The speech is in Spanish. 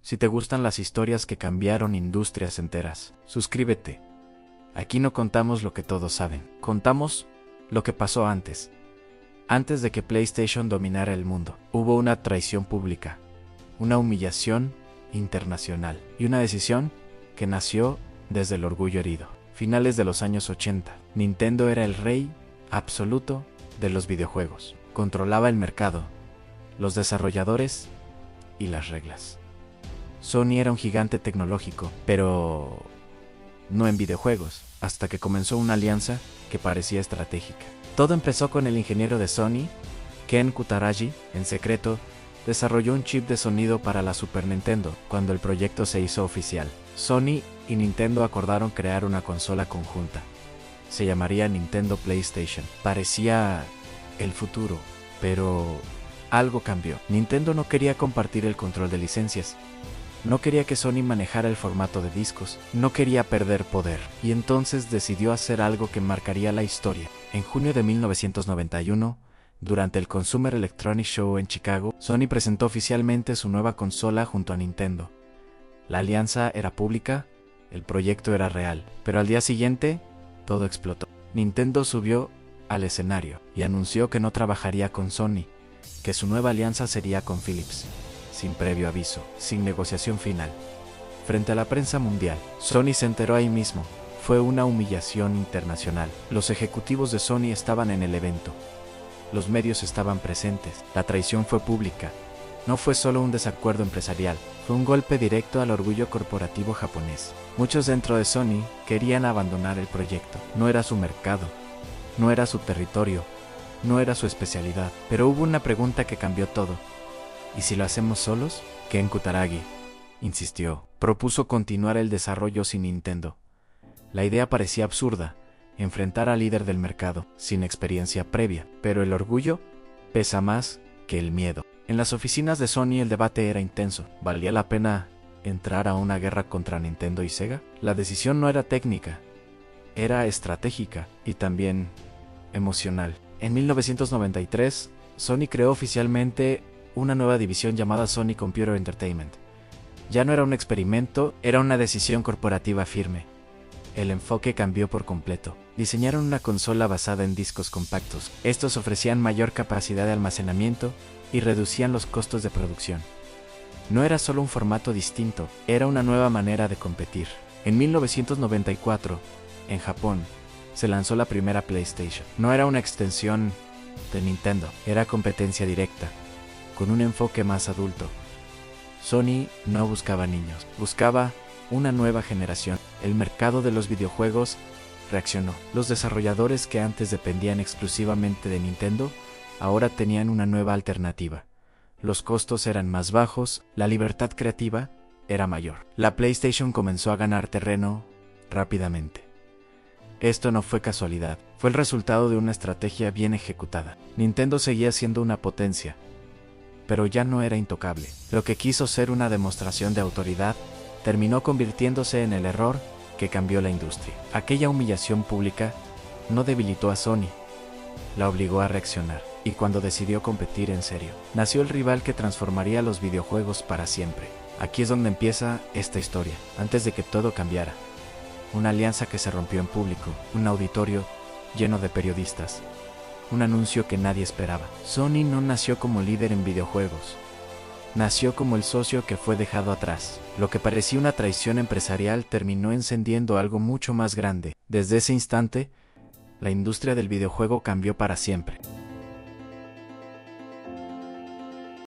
Si te gustan las historias que cambiaron industrias enteras, suscríbete. Aquí no contamos lo que todos saben, contamos lo que pasó antes. Antes de que PlayStation dominara el mundo, hubo una traición pública, una humillación internacional y una decisión que nació desde el orgullo herido. Finales de los años 80, Nintendo era el rey absoluto de los videojuegos. Controlaba el mercado, los desarrolladores y las reglas. Sony era un gigante tecnológico, pero no en videojuegos, hasta que comenzó una alianza que parecía estratégica. Todo empezó con el ingeniero de Sony, Ken Kutaragi, en secreto, desarrolló un chip de sonido para la Super Nintendo. Cuando el proyecto se hizo oficial, Sony y Nintendo acordaron crear una consola conjunta. Se llamaría Nintendo PlayStation. Parecía el futuro, pero algo cambió. Nintendo no quería compartir el control de licencias. No quería que Sony manejara el formato de discos, no quería perder poder, y entonces decidió hacer algo que marcaría la historia. En junio de 1991, durante el Consumer Electronics Show en Chicago, Sony presentó oficialmente su nueva consola junto a Nintendo. La alianza era pública, el proyecto era real, pero al día siguiente, todo explotó. Nintendo subió al escenario y anunció que no trabajaría con Sony, que su nueva alianza sería con Philips. Sin previo aviso, sin negociación final. Frente a la prensa mundial, Sony se enteró ahí mismo. Fue una humillación internacional. Los ejecutivos de Sony estaban en el evento. Los medios estaban presentes. La traición fue pública. No fue solo un desacuerdo empresarial, fue un golpe directo al orgullo corporativo japonés. Muchos dentro de Sony querían abandonar el proyecto. No era su mercado, no era su territorio, no era su especialidad. Pero hubo una pregunta que cambió todo. ¿Y si lo hacemos solos? Ken Kutaragi insistió. Propuso continuar el desarrollo sin Nintendo. La idea parecía absurda, enfrentar al líder del mercado, sin experiencia previa, pero el orgullo pesa más que el miedo. En las oficinas de Sony el debate era intenso. ¿Valía la pena entrar a una guerra contra Nintendo y Sega? La decisión no era técnica, era estratégica y también emocional. En 1993, Sony creó oficialmente una nueva división llamada Sony Computer Entertainment. Ya no era un experimento, era una decisión corporativa firme. El enfoque cambió por completo. Diseñaron una consola basada en discos compactos. Estos ofrecían mayor capacidad de almacenamiento y reducían los costos de producción. No era solo un formato distinto, era una nueva manera de competir. En 1994, en Japón, se lanzó la primera PlayStation. No era una extensión de Nintendo, era competencia directa, con un enfoque más adulto. Sony no buscaba niños, buscaba una nueva generación. El mercado de los videojuegos reaccionó. Los desarrolladores que antes dependían exclusivamente de Nintendo, ahora tenían una nueva alternativa. Los costos eran más bajos, la libertad creativa era mayor. La PlayStation comenzó a ganar terreno rápidamente. Esto no fue casualidad, fue el resultado de una estrategia bien ejecutada. Nintendo seguía siendo una potencia, pero ya no era intocable. Lo que quiso ser una demostración de autoridad terminó convirtiéndose en el error que cambió la industria. Aquella humillación pública no debilitó a Sony, la obligó a reaccionar. Y cuando decidió competir en serio, nació el rival que transformaría los videojuegos para siempre. Aquí es donde empieza esta historia, antes de que todo cambiara. Una alianza que se rompió en público, un auditorio lleno de periodistas. Un anuncio que nadie esperaba. Sony no nació como líder en videojuegos. Nació como el socio que fue dejado atrás. Lo que parecía una traición empresarial terminó encendiendo algo mucho más grande. Desde ese instante, la industria del videojuego cambió para siempre.